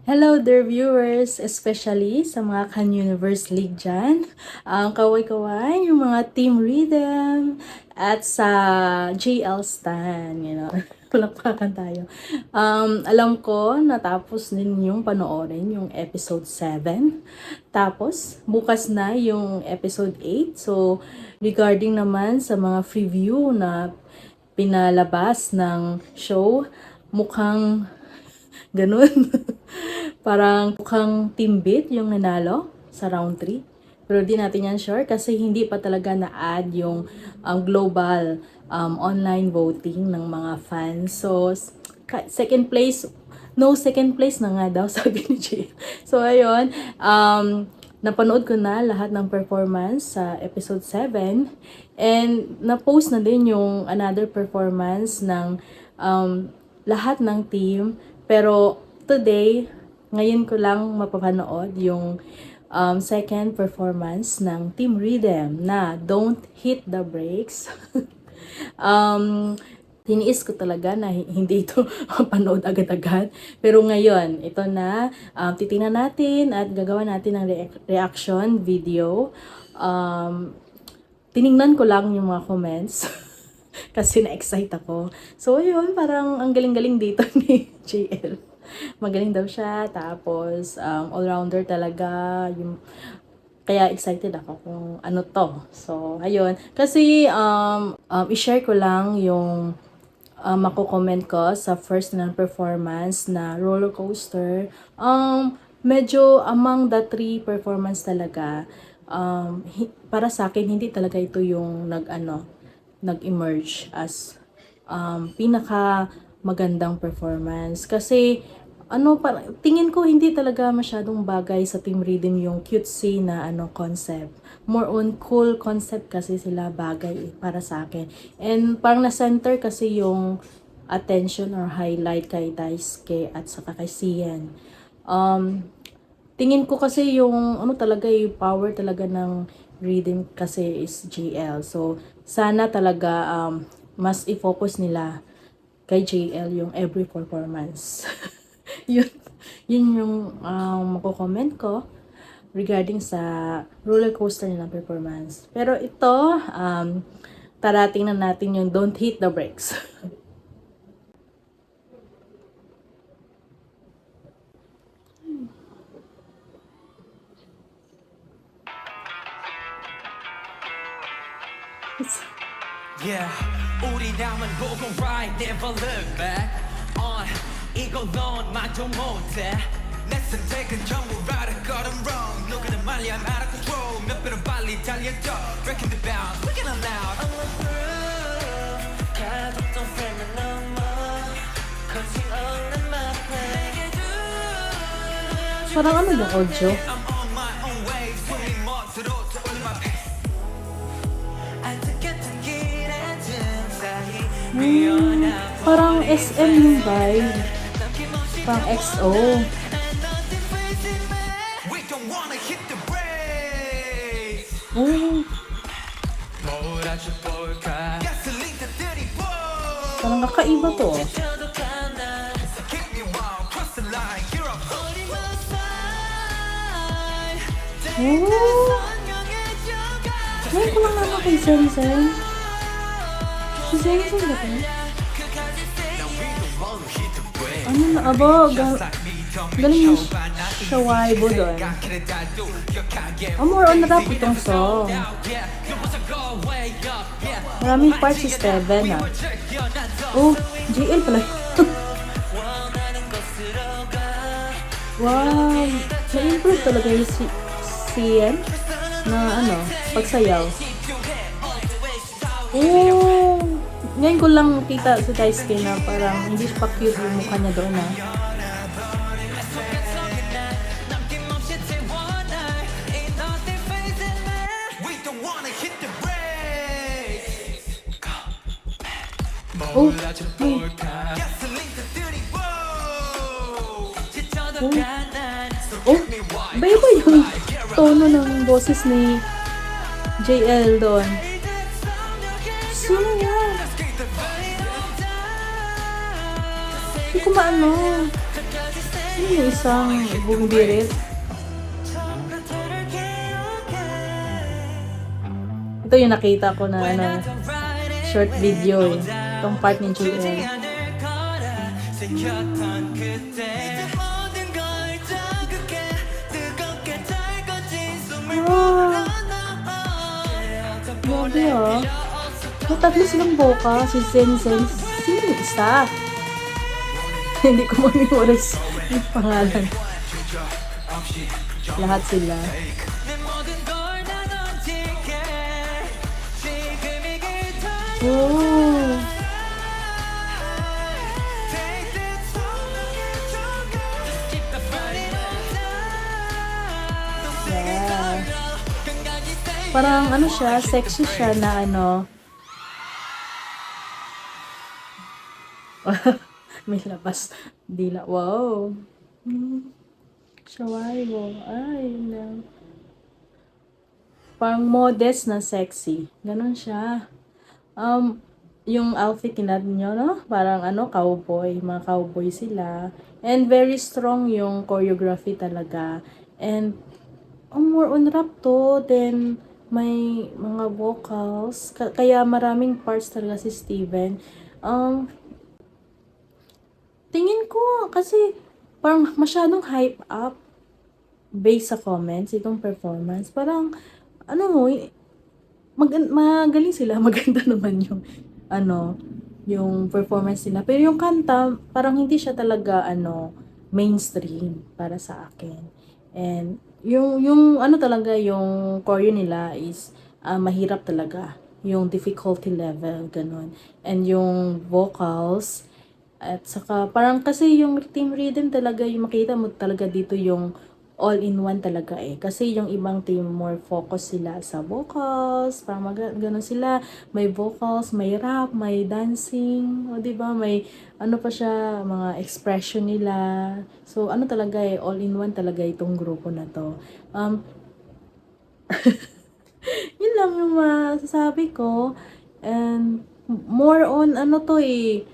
Hello dear viewers, especially sa mga Kan-Universe League dyan. Ang kaway-kaway, yung mga Team Rhythm, at sa JL Stan, palakpakan tayo. Alam ko, natapos din yung panoorin, yung episode 7. Tapos, bukas na yung episode 8. So, regarding naman sa mga preview na pinalabas ng show, mukhang ganun. Parang mukhang team beat yung nanalo sa round 3. Pero di natin yan sure kasi hindi pa talaga na-add yung global online voting ng mga fans. So, second place, no second place na nga daw, sabi ni Jay. So, ayun, napanood ko na lahat ng performance sa episode 7 and na-post na din yung another performance ng lahat ng team. Pero today, ngayon ko lang mapapanood yung second performance ng Team Rhythm na Don't Hit the Brakes. Tiniis ko talaga na hindi ito panood agad-agad. Pero ngayon, ito na, titingnan natin at gagawa natin ng reaction video. Tiningnan ko lang yung mga comments kasi na-excite ako. So, ayun, parang ang galing-galing dito ni JL. Magaling daw siya, tapos all-rounder talaga, yung kaya excited ako kung ano to. So, ayun. Kasi, i-share ko lang yung mako-comment ko sa first na performance na roller coaster. Medyo among the 3 performance talaga, para sa akin, hindi talaga ito yung nag-emerge as pinaka magandang performance. Kasi, tingin ko hindi talaga masyadong bagay sa Team Rhythm yung cutesy na concept. More on cool concept kasi sila bagay para sa akin. And parang na-center kasi yung attention or highlight kay Daisuke at saka kay Sian. Tingin ko kasi yung talaga yung power talaga ng Rhythm kasi is JL. So, sana talaga mas i-focus nila kay JL yung every performance. yun yung mako-comment ko regarding sa roller coaster nilang performance. Pero ito, tara tingnan natin yung Don't Hit the Brakes. Yeah, 우리 남은 보고 right, never look back on 이거 넌 말도 못해 내 선택은 전부 right, I got them wrong 누구는 말이야 I'm out of control 몇 배로 빨리 달려도 breaking the bounds, breaking it loud I'm a proof 가뒀던 셈을 넘어 거짓 없는 my play Parang ano yung audio? I'm on my own way 숨이 멎어도 떠올린 my pace Parang SM yung vibe. Parang XO. Oh. Parang kakaiba to. Oh. Ngayon ko lang naman kay Sensen. Si Sensen ba ito? Ano na, galing yung Shawaibo doon. More on rap itong song. Maraming parts si Steven, Oh, JL pala. Wow, na-improve talaga yung CN na pagsayaw. Oh, ngayon ko lang kita si Daisuke na parang hindi pa cute yung mukha niya doon Oh, iba yung tono ng boses ni JL doon. Sino yan? Hindi ko maano. Yung isang bumibirit. Ito yung nakita ko na ano, short video eh. Itong part ni JL. Wow! Grabe ah. May tatlo silang boka. Si Zen Zen. Sino yung isa? Hindi ko ma-memorize yung pangalan. Lahat sila. Oh! Yeah. Parang ano siya, sexy siya na ano. May labas dila. Wow. Shawarma. Ay, no. Parang modest na sexy. Ganon siya. Yung outfit nila nyo, no? Parang ano, cowboy. Mga cowboy sila. And very strong yung choreography talaga. And more on rap to. Then, may mga vocals. Kaya maraming parts talaga si Steven. Tingin ko, kasi parang masyadong hype up based sa comments, itong performance. Parang, ano mo, magaling sila, maganda naman yung, ano, yung performance nila. Pero yung kanta, parang hindi siya talaga, ano, mainstream para sa akin. And, yung ano talaga, yung choreo nila is, mahirap talaga. Yung difficulty level, ganun. And yung vocals, at saka, parang kasi yung team rhythm talaga, yung makita mo talaga dito yung all-in-one talaga eh. Kasi yung ibang team, more focus sila sa vocals, parang ganun sila. May vocals, may rap, may dancing, o diba? May ano pa siya, mga expression nila. So, ano talaga eh, all-in-one talaga itong grupo na to. Yun lang yung masasabi ko. And, more on ano to eh,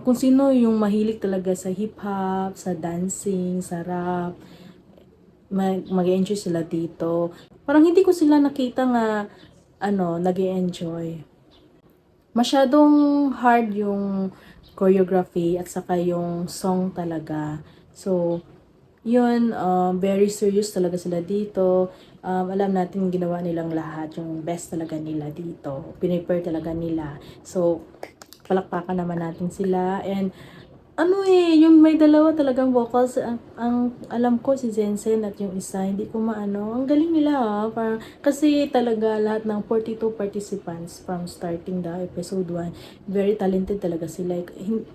kung sino yung mahilig talaga sa hip-hop, sa dancing, sa rap, mag-enjoy sila dito. Parang hindi ko sila nakita nga, ano, nag-enjoy. Masyadong hard yung choreography at saka yung song talaga. So, yun, very serious talaga sila dito. Alam natin ginawa nilang lahat, yung best talaga nila dito. Pinipare talaga nila. So, palakpakan naman natin sila. And ano eh, yung may dalawa talagang vocals, ang alam ko si Zenzen at yung isa, hindi ko maano. Ang galing nila parang, kasi talaga lahat ng 42 participants from starting the episode 1, very talented talaga sila.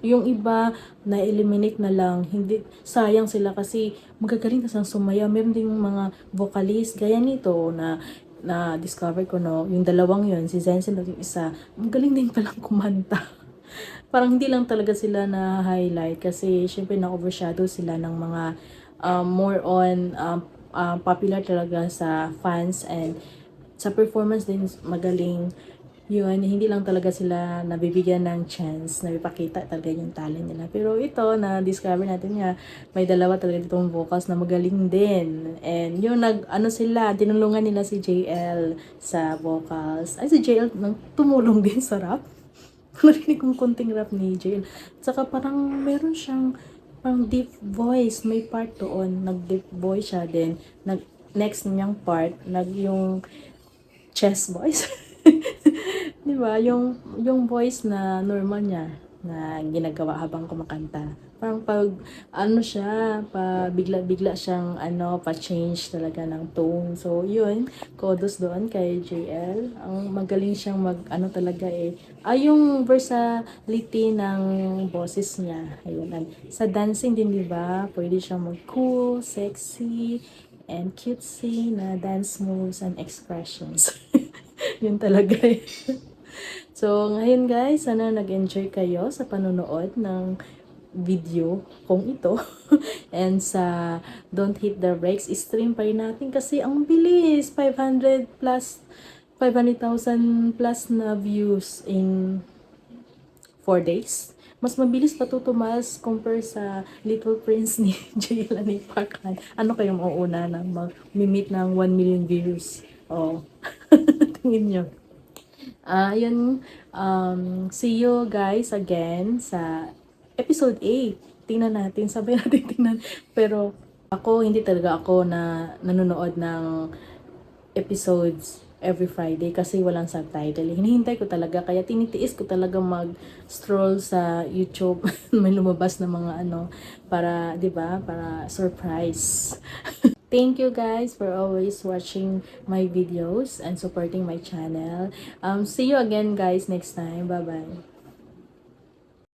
Yung iba, na-eliminate na lang, hindi, sayang sila kasi magagaling na silang sumaya. Meron ding mga vocalist, gaya nito na discover ko no, yung dalawang yun, si Zenzen at yung isa, ang galing din palang kumanta. Parang hindi lang talaga sila na highlight kasi syempre na-overshadow sila ng mga more on popular talaga sa fans, and sa performance din magaling. Yun, hindi lang talaga sila nabibigyan ng chance na ipakita talaga yung talent nila. Pero ito, na-discover natin nga, may dalawa talaga ditong vocals na magaling din. And yung ano sila, tinulungan nila si JL sa vocals. Ay, si JL tumulong din sa rap. Narinig kong konting rap ni JL. Saka parang meron siyang parang deep voice. May part doon. Nag-deep voice siya. Then, next niyang part, yung chest voice. Diba? Yung voice na normal niya na ginagawa habang kumakanta. Parang pag ano siya, pa bigla-bigla siyang pa-change talaga ng tone. So, yun, kudos doon kay JL. Ang magaling siyang talaga eh. Yung versatility ng boses niya. Ayun. Sa dancing din, di ba? Pwede siyang mag-cool, sexy, and cutesy na dance moves and expressions. Yun talaga eh. So, ngayon guys, sana nag-enjoy kayo sa panonood ng video kung ito. And sa Don't Hit the Brakes, stream pa rin natin kasi ang bilis, 500,000 plus na views in 4 days. mas mabilis pa to tumaas compare sa Little Prince ni Jaylani Parkan. Ano kayong mauuna na mag-meet ng 1 million views? Oh, tingin nyo. Yun, see you guys again sa episode 8. Tingnan natin, sabay natin tingnan. Pero ako, hindi talaga ako na nanonood ng episodes every Friday kasi walang subtitle. Hinihintay ko talaga, kaya tinitiis ko talaga mag-stroll sa YouTube. May lumabas na mga ano, para, di ba, para surprise. Thank you guys for always watching my videos and supporting my channel. See you again guys next time. Bye-bye.